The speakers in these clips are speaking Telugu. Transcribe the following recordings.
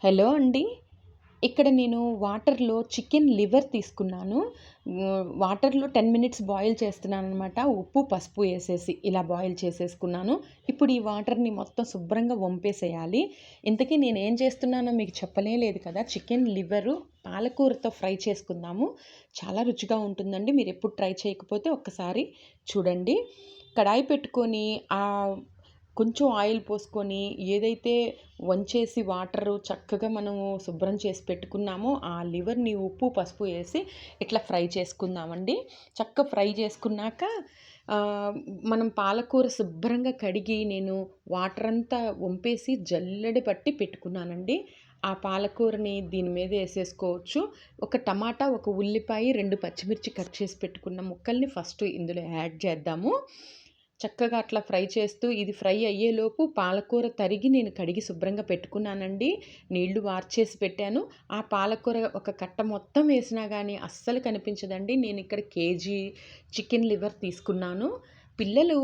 హలో అండి. ఇక్కడ నేను వాటర్‌లో చికెన్ లివర్ తీసుకున్నాను. వాటర్‌లో 10 మినిట్స్ బాయిల్ చేస్తున్నాననమాట. ఉప్పు, పసుపు ఏసేసి ఇలా బాయిల్ చేసేసుకున్నాను. ఇప్పుడు ఈ వాటర్‌ని మొత్తం శుభ్రంగా వంపేసేయాలి. ఇంతకీ నేనేం చేస్తున్నానో మీకు చెప్పనే లేదు కదా! చికెన్ లివరు పాలకూరతో ఫ్రై చేసుకుందాము. చాలా రుచిగా ఉంటుందండి. మీరెప్పుడు ట్రై చేయకపోతే ఒక్కసారి చూడండి. కడాయి పెట్టుకొని కొంచెం ఆయిల్ పోసుకొని ఏదైతే వంచేసి వాటరు చక్కగా మనము శుభ్రం చేసి పెట్టుకున్నామో ఆ లివర్‌ని ఉప్పు, పసుపు ఏసి ఇట్లా ఫ్రై చేసుకుందామండి. ఫ్రై చేసుకున్నాక మనం పాలకూర శుభ్రంగా కడిగి నేను వాటరంతా వంపేసి జల్లెడ పట్టి పెట్టుకున్నానండి. ఆ పాలకూరని దీని మీద ఏసేసుకోవచ్చు. ఒక టమాటా, ఒక ఉల్లిపాయ, 2 పచ్చిమిర్చి కట్ చేసి పెట్టుకున్న ముక్కల్ని ఫస్ట్ ఇందులో యాడ్ చేద్దాము. చక్కగా అట్లా ఫ్రై చేస్తూ ఇది ఫ్రై అయ్యేలోపు పాలకూర తరిగి నేను కడిగి శుభ్రంగా పెట్టుకున్నానండి. నీళ్లు వార్చేసి పెట్టాను. ఆ పాలకూర ఒక కట్ట మొత్తం వేసినా గానీ అస్సలు కనిపించదండి. నేనిక్కడ కేజీ చికెన్ లివర్ తీసుకున్నాను. పిల్లలు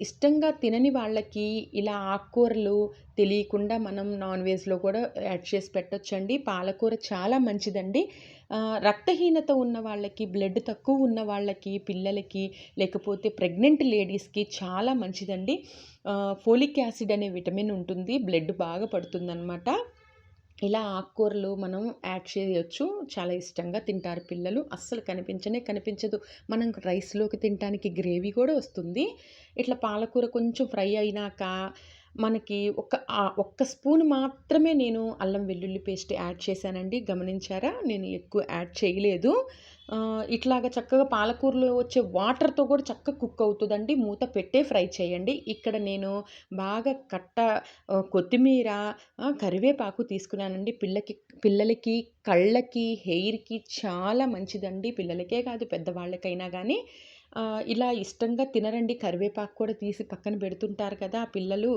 ఇష్టంగా తినని వాళ్ళకి ఇలా ఆకుకూరలు తెలియకుండా మనం నాన్ వెజ్‌లో కూడా యాడ్ చేసి పెట్టొచ్చండి. పాలకూర చాలా మంచిదండి. రక్తహీనత ఉన్న వాళ్ళకి, బ్లడ్ తక్కువ ఉన్న వాళ్ళకి, పిల్లలకి లేకపోతే ప్రెగ్నెంట్ లేడీస్‌కి చాలా మంచిదండి. ఫోలిక్ యాసిడ్ అనే విటమిన్ ఉంటుంది. బ్లడ్ బాగా పడుతుందనమాట. ఇలా ఆకుకూరలు మనం యాడ్ చేయొచ్చు. చాలా ఇష్టంగా తింటారు పిల్లలు. అస్సలు కనిపించదు. మనం రైస్‌లోకి తినటానికి గ్రేవీ కూడా వస్తుంది. ఇట్లా పాలకూర కొంచెం ఫ్రై అయినాక మనకి ఒక్క స్పూన్ మాత్రమే నేను అల్లం వెల్లుల్లి పేస్ట్ యాడ్ చేశానండి. గమనించారా? నేను ఎక్కువ యాడ్ చేయలేదు. ఇట్లాగా చక్కగా పాలకూరలో వచ్చే వాటర్‌తో కూడా చక్కగా కుక్ అవుతదండి. మూత పెట్టే ఫ్రై చేయండి. ఇక్కడ నేను బాగా కొత్తిమీర, కరివేపాకు తీసుకున్నానండి. పిల్లలకి కళ్ళకి, హెయిర్‌కి చాలా మంచిదండి. పిల్లలకే కాదు పెద్దవాళ్ళకైనా గానీ ఇలా ఇష్టంగా తినరండి. కరివేపాకు కూడా తీసి పక్కన పెడుతుంటారు కదా! పిల్లలు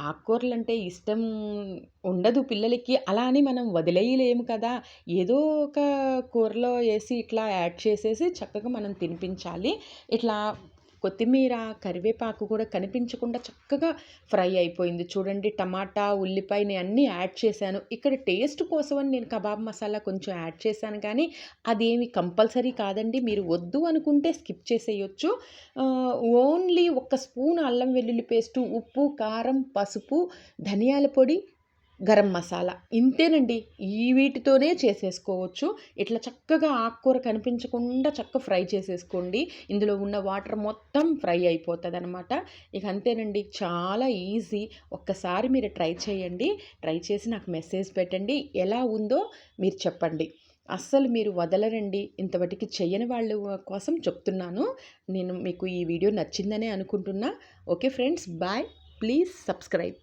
ఆకుకూరలంటే ఇష్టం ఉండదు పిల్లలకి. అలా అని మనం వదిలేయలేము కదా! ఏదో ఒక కూరలో ఏసి ఇట్లా యాడ్ చేసేసి చక్కగా మనం తినిపించాలి. ఇట్లా కొత్తిమీర, కరివేపాకు కూడా కనిపించకుండా చక్కగా ఫ్రై అయిపోయింది. చూడండి టమాటా, ఉల్లిపాయని అన్నీ యాడ్ చేశాను. ఇక్కడ టేస్ట్ కోసమని నేను కబాబ్ మసాలా కొంచెం యాడ్ చేశాను కానీ, అదేమి కంపల్సరీ కాదండి. మీరు వద్దు అనుకుంటే స్కిప్ చేసేయొచ్చు. ఓన్లీ ఒక స్పూన్ అల్లం వెల్లుల్లి పేస్టు, ఉప్పు, కారం, పసుపు, ధనియాల పొడి, గరం మసాలా ఇంతేనండి. వీటితోనే చేసేసుకోవచ్చు. ఇట్లా చక్కగా ఆకుకూర కనిపించకుండా ఫ్రై చేసేసుకోండి. ఇందులో ఉన్న వాటర్ మొత్తం ఫ్రై అయిపోతదనమాట. ఇక అంతేనండి. చాలా ఈజీ. ఒక్కసారి మీరు ట్రై చేయండి. ట్రై చేసి నాకు మెసేజ్ పెట్టండి. ఎలా ఉందో మీరు చెప్పండి. అస్సలు మీరు వదలరండి. ఇంతవటికి చెయ్యని వాళ్ళు కోసం చెప్తున్నాను. నేను మీకు ఈ వీడియో నచ్చిందనే అనుకుంటున్నా. Okay friends, bye. Please subscribe.